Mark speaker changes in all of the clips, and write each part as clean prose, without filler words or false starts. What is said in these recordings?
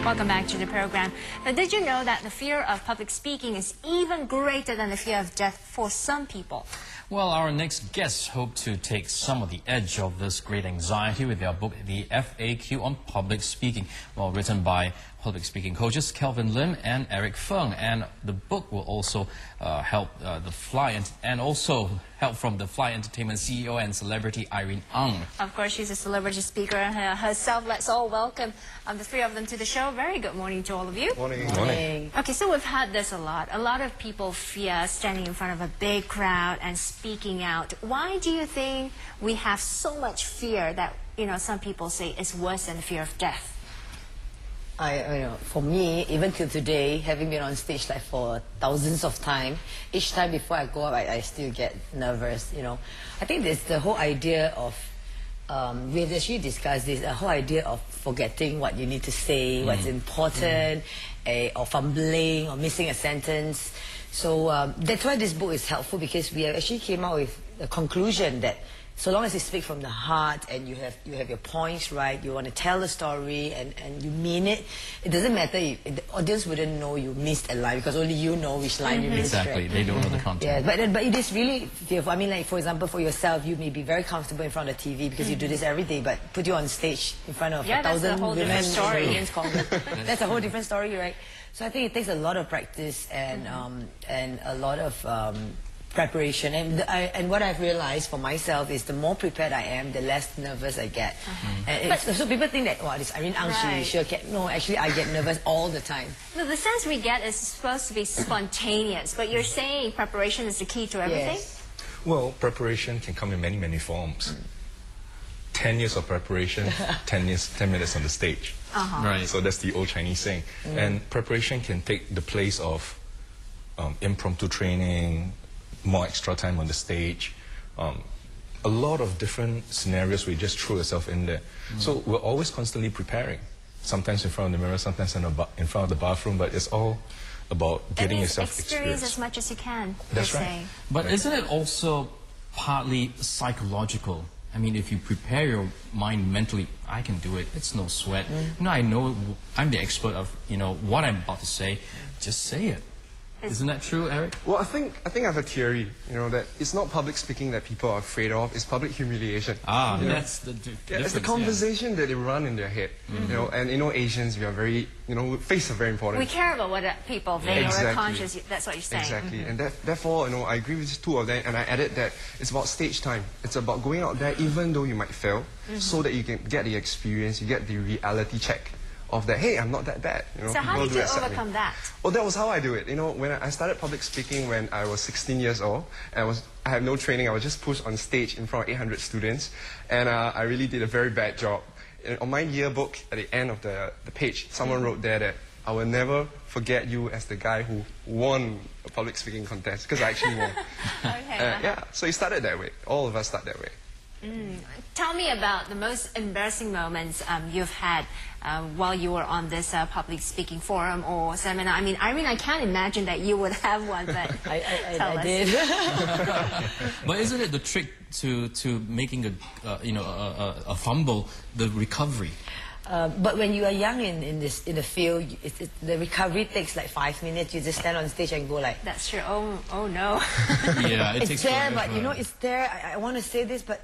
Speaker 1: Welcome back to the program. Now, did you know that the fear of public speaking is even greater than the fear of death for some people?
Speaker 2: Well, our next guests hope to take some of the edge of this great anxiety with their book, The FAQ on Public Speaking, written by public speaking coaches Kelvin Lim and Eric Feng. And the book will also help help from the Fly Entertainment CEO and celebrity Irene Ang.
Speaker 1: Of course, she's a celebrity speaker herself. Let's all welcome the three of them to the show. Very good morning to all of you.
Speaker 3: Morning. Morning.
Speaker 1: Okay, so we've had this a lot. A lot of people fear standing in front of a big crowd and speaking out. Why do you think we have so much fear that, some people say is worse than the fear of death?
Speaker 4: For me, even till today, having been on stage like for thousands of times, each time before I go up, I still get nervous, I think there's the whole idea of, we've actually discussed this, the whole idea of forgetting what you need to say, what's important, or fumbling, or missing a sentence. So that's why this book is helpful, because we actually came out with a conclusion that so long as you speak from the heart and you have your points right, you want to tell the story and you mean it, it doesn't matter if the audience wouldn't know you missed a line, because only you know which line you missed.
Speaker 2: Exactly, they don't know the content.
Speaker 4: Yeah, but it is really fearful. I mean, like, for example, for yourself, you may be very comfortable in front of TV because you do this every day, but put you on stage in front of 1,000 women, that's a whole different story, right? So I think it takes a lot of practice and a lot of preparation, and what I've realized for myself is the more prepared I am, the less nervous I get. So people think that, wow, this Irene Ang, she no, actually I get nervous all the time.
Speaker 1: No, the sense we get is supposed to be spontaneous, but you're saying preparation is the key to everything?
Speaker 4: Yes.
Speaker 3: Well, preparation can come in many, many forms. 10 years of preparation, 10 minutes on the stage.
Speaker 2: Right.
Speaker 3: So that's the old Chinese saying. And preparation can take the place of impromptu training, more extra time on the stage, a lot of different scenarios where you just throw yourself in there. So we're always constantly preparing, sometimes in front of the mirror, sometimes in front of the bathroom, but it's all about getting yourself
Speaker 1: experience as much as you can.
Speaker 3: That's right.
Speaker 1: Saying.
Speaker 2: But isn't it also partly psychological? I mean, if you prepare your mind mentally, I can do it, it's no sweat. I know I'm the expert of, what I'm about to say, just say it. Isn't that true, Eric?
Speaker 5: Well, I think I have a theory, that it's not public speaking that people are afraid of, it's public humiliation.
Speaker 2: That's the difference.
Speaker 5: It's the conversation that they run in their head, and Asians, we are very, face are very important.
Speaker 1: We care about what people think, or are conscious, that's what you're saying.
Speaker 5: Exactly, and therefore, I agree with two of them, and I added that it's about stage time. It's about going out there even though you might fail, so that you can get the experience, you get the reality check of that, hey, I'm not that bad.
Speaker 1: So how did you overcome that?
Speaker 5: Well, that was how I do it. When I started public speaking when I was 16 years old, and I had no training, I was just pushed on stage in front of 800 students, and I really did a very bad job. On my yearbook, at the end of the page, someone wrote there that I will never forget you as the guy who won a public speaking contest, because I actually won. Yeah, so it started that way. All of us start that way.
Speaker 1: Tell me about the most embarrassing moments you've had while you were on this public speaking forum or seminar. I mean, Irene, I can't imagine that you would have one, but
Speaker 4: I did.
Speaker 2: But isn't it the trick to making a fumble, the recovery?
Speaker 4: But when you are young in the field, the recovery takes like 5 minutes. You just stand on stage and go like.
Speaker 1: That's true. Oh no.
Speaker 2: Yeah, it
Speaker 4: it's
Speaker 2: takes
Speaker 4: there,
Speaker 2: forever.
Speaker 4: but it's there. I want to say this, but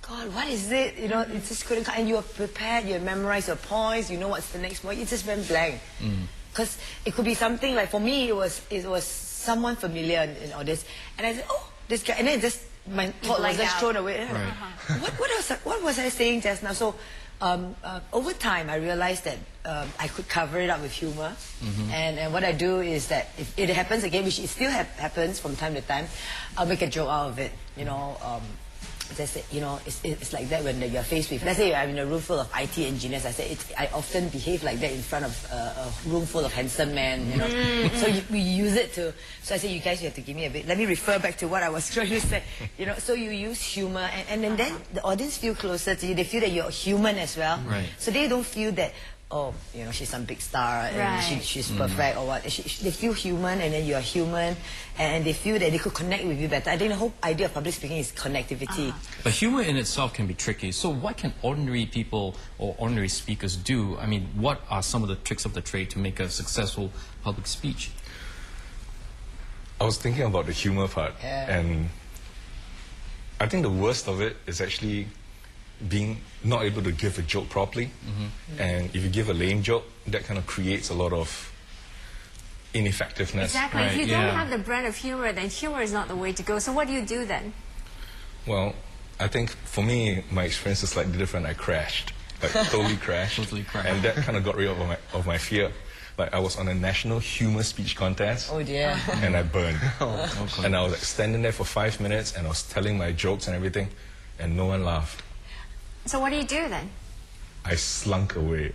Speaker 4: God, what is it? It just couldn't come. And you are prepared, you memorize your points, you know what's the next point. It just went blank. Because it could be something like, for me, it was someone familiar in all this. And I said, oh, this guy. And then my thought was just thrown away.
Speaker 2: Right.
Speaker 4: What was I saying just now? So over time, I realized that I could cover it up with humor. And what I do is that if it happens again, which it still happens from time to time, I'll make a joke out of it. It's like that when you're faced with, let's say I'm in a room full of IT engineers. I often behave like that in front of a room full of handsome men. So we use it to. So I say, you guys, you have to give me a bit. Let me refer back to what I was trying to say. So you use humor, and then the audience feel closer to you. They feel that you're human as well.
Speaker 2: Right.
Speaker 4: So they don't feel that, oh, you know, she's some big star and
Speaker 1: Right.
Speaker 4: she's perfect or what. They feel human, and then you are human, and they feel that they could connect with you better. I think the whole idea of public speaking is connectivity.
Speaker 2: But humor in itself can be tricky. So what can ordinary people or ordinary speakers do? I mean, what are some of the tricks of the trade to make a successful public speech?
Speaker 3: I was thinking about the humor part, and I think the worst of it is actually being not able to give a joke properly. And if you give a lame joke, that kind of creates a lot of ineffectiveness.
Speaker 1: Exactly. If
Speaker 2: Right,
Speaker 1: you don't
Speaker 2: yeah.
Speaker 1: have the brand of humor, then humor is not the way to go. So what do you do then?
Speaker 3: Well, I think for me, my experience is slightly different. I crashed, like totally crashed.
Speaker 2: Totally crashed.
Speaker 3: And that kind of got rid of my fear. Like I was on a national humor speech contest.
Speaker 4: Oh dear.
Speaker 3: And I burned. And I was like standing there for 5 minutes and I was telling my jokes and everything, and no one laughed.
Speaker 1: So what do you do then?
Speaker 3: I slunk away.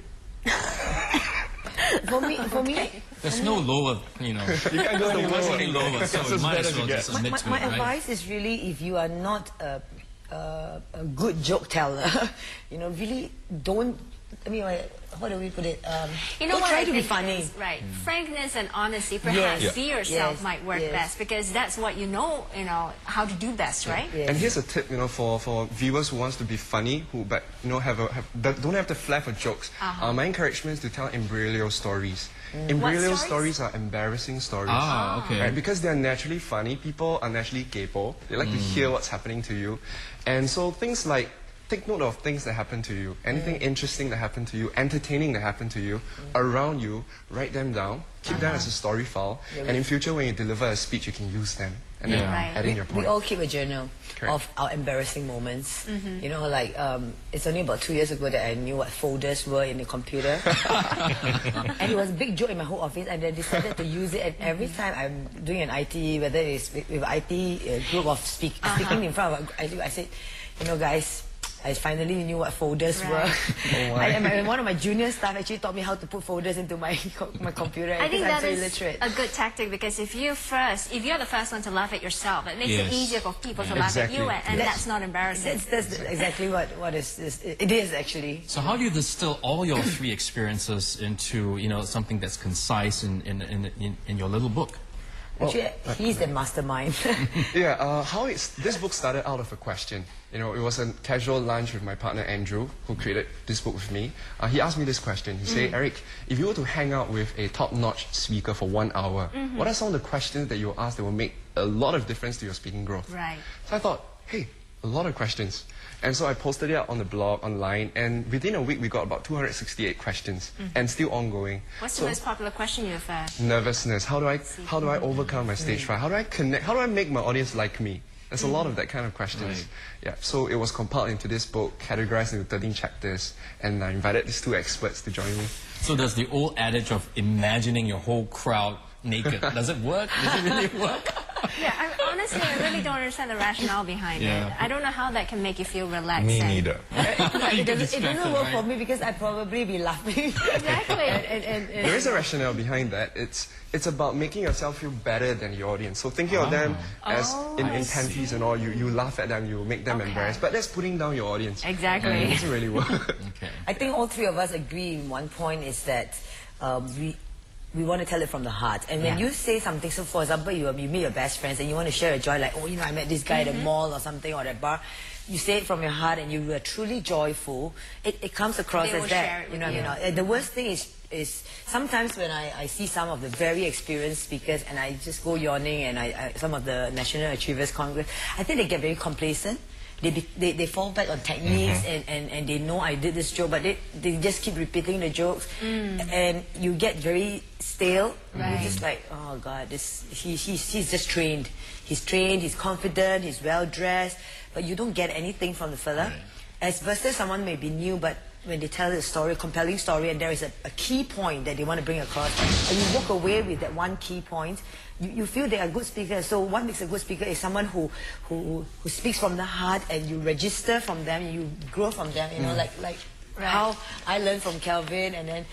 Speaker 4: For me,
Speaker 2: There's no lower, you know.
Speaker 3: You can't go any
Speaker 2: There wasn't
Speaker 3: lower.
Speaker 2: any lower, so
Speaker 3: It's
Speaker 2: you
Speaker 3: as
Speaker 2: might
Speaker 3: bad
Speaker 2: as
Speaker 3: as
Speaker 2: well
Speaker 3: it gets.
Speaker 2: just admit to
Speaker 4: my
Speaker 2: it, right?
Speaker 4: advice is really, if you are not a good joke teller, you know, really don't. I mean, how do we put it?
Speaker 1: You know
Speaker 4: don't
Speaker 1: what
Speaker 4: try
Speaker 1: I
Speaker 4: to be
Speaker 1: think
Speaker 4: funny.
Speaker 1: is, right? Frankness and honesty, perhaps
Speaker 4: Yes.
Speaker 1: be yourself
Speaker 4: Yes.
Speaker 1: might work
Speaker 4: Yes.
Speaker 1: best, because that's what you know how to do best, right?
Speaker 4: Yes.
Speaker 5: And here's a tip, you know, for viewers who wants to be funny, but you know don't have the flair for jokes. My encouragement is to tell imbroglio stories. Imbroglio
Speaker 1: stories?
Speaker 5: stories are embarrassing stories.
Speaker 2: Ah, okay.
Speaker 5: Right? Because they're naturally funny. People are naturally kaypoh. They like to hear what's happening to you. And so things like, take note of things that happen to you, anything interesting that happened to you, entertaining that happened to you, around you, write them down, keep them as a story file, and in future when you deliver a speech, you can use them and then
Speaker 2: Yeah.
Speaker 5: add in your
Speaker 4: We
Speaker 5: point.
Speaker 4: all keep a journal
Speaker 5: Correct.
Speaker 4: of our embarrassing moments. You know, like it's only about 2 years ago that I knew what folders were in the computer. And it was a big joke in my whole office, and I decided to use it. And every time I'm doing an IT, whether it's with IT group of speaking in front of I said, you know, guys, I finally knew what folders
Speaker 1: Right.
Speaker 4: were. And one of my junior staff actually taught me how to put folders into my computer.
Speaker 1: I think
Speaker 4: because I'm
Speaker 1: that
Speaker 4: so
Speaker 1: is
Speaker 4: illiterate.
Speaker 1: a good tactic, because if you're the first one to laugh at yourself, it makes it
Speaker 2: Yes.
Speaker 1: easier for people to laugh at
Speaker 5: Exactly.
Speaker 1: you, and that's not embarrassing.
Speaker 4: That's exactly what it is actually.
Speaker 2: So how do you distill all your 3 experiences into, you know, something that's concise in your little book?
Speaker 4: Actually, he's the mastermind.
Speaker 5: Yeah, this book started out of a question. You know, it was a casual lunch with my partner Andrew, who created this book with me. He asked me this question. He said, Eric, if you were to hang out with a top-notch speaker for 1 hour, what are some of the questions that you ask that will make a lot of difference to your speaking growth?
Speaker 1: Right.
Speaker 5: So I thought, hey, a lot of questions. And so I posted it out on the blog, online, and within a week we got about 268 questions, and still ongoing.
Speaker 1: What's
Speaker 5: So-
Speaker 1: the most popular question you've had?
Speaker 5: Nervousness. How do I overcome my stage fright? How do I connect? How do I make my audience like me? There's a lot of that kind of questions.
Speaker 2: Right.
Speaker 5: Yeah. So it was compiled into this book, categorized into 13 chapters, and I invited these 2 experts to join me.
Speaker 2: So does the old adage of imagining your whole crowd naked, does it work? Does it really work?
Speaker 1: Yeah, honestly, I really don't understand the rationale behind
Speaker 2: Yeah.
Speaker 1: it. I don't know how that can make you feel relaxed.
Speaker 3: Me
Speaker 1: and-
Speaker 3: neither.
Speaker 4: It doesn't
Speaker 2: distracted,
Speaker 4: work
Speaker 2: right?
Speaker 4: for me because I'd probably be laughing.
Speaker 1: Exactly.
Speaker 5: There is a rationale behind that. It's about making yourself feel better than your audience. So thinking of them as in tensities and all, you laugh at them, you make them
Speaker 1: Okay.
Speaker 5: embarrassed, but that's putting down your audience.
Speaker 1: Exactly.
Speaker 5: And it doesn't really work.
Speaker 2: Okay.
Speaker 4: I think all 3 of us agree in one point is that we want to tell it from the heart. And when
Speaker 1: Yeah.
Speaker 4: you say something, so for example, you meet your best friends and you want to share a joy, like, oh, you know, I met this guy at the mall or something, or at bar. You say it from your heart and you are truly joyful. It comes across
Speaker 1: They
Speaker 4: as
Speaker 1: will
Speaker 4: that.
Speaker 1: share it
Speaker 4: You know
Speaker 1: with
Speaker 4: what I mean? The worst thing is sometimes when I see some of the very experienced speakers and I just go yawning, and some of the National Achievers Congress, I think they get very complacent. They fall back on techniques and they know I did this joke, but they just keep repeating the jokes, and you get very stale.
Speaker 1: Right.
Speaker 4: You're just like, oh God, he's just trained. He's trained, he's confident, he's well dressed, but you don't get anything from the fella.
Speaker 2: Right.
Speaker 4: As versus someone may be new, but when they tell a story, a compelling story, and there is a key point that they want to bring across, and you walk away with that one key point, you feel they are good speakers. So what makes a good speaker is someone who speaks from the heart, and you register from them, you grow from them, you know, like
Speaker 1: Right.
Speaker 4: How I learned from Kelvin, and then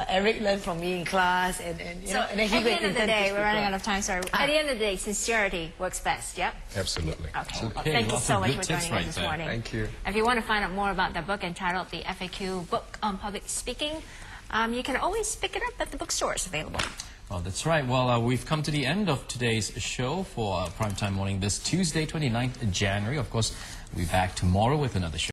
Speaker 4: Eric learned from me in class, and you know, and then he
Speaker 1: at the end of the day, we're running out of time, sorry. At the end of the day, sincerity works best, yep?
Speaker 3: Absolutely.
Speaker 1: Okay. Well,
Speaker 2: Okay,
Speaker 1: thank you
Speaker 2: lots
Speaker 1: so
Speaker 2: of
Speaker 1: much
Speaker 2: good
Speaker 1: for
Speaker 2: tips
Speaker 1: joining
Speaker 2: right
Speaker 1: us this
Speaker 2: there.
Speaker 1: morning.
Speaker 5: Thank you.
Speaker 1: If you want to find out more about the book entitled The FAQ Book on Public Speaking, you can always pick it up at the bookstores available.
Speaker 2: Well, that's right. Well, we've come to the end of today's show for Primetime Morning this Tuesday, 29th January. Of course, we'll be back tomorrow with another show.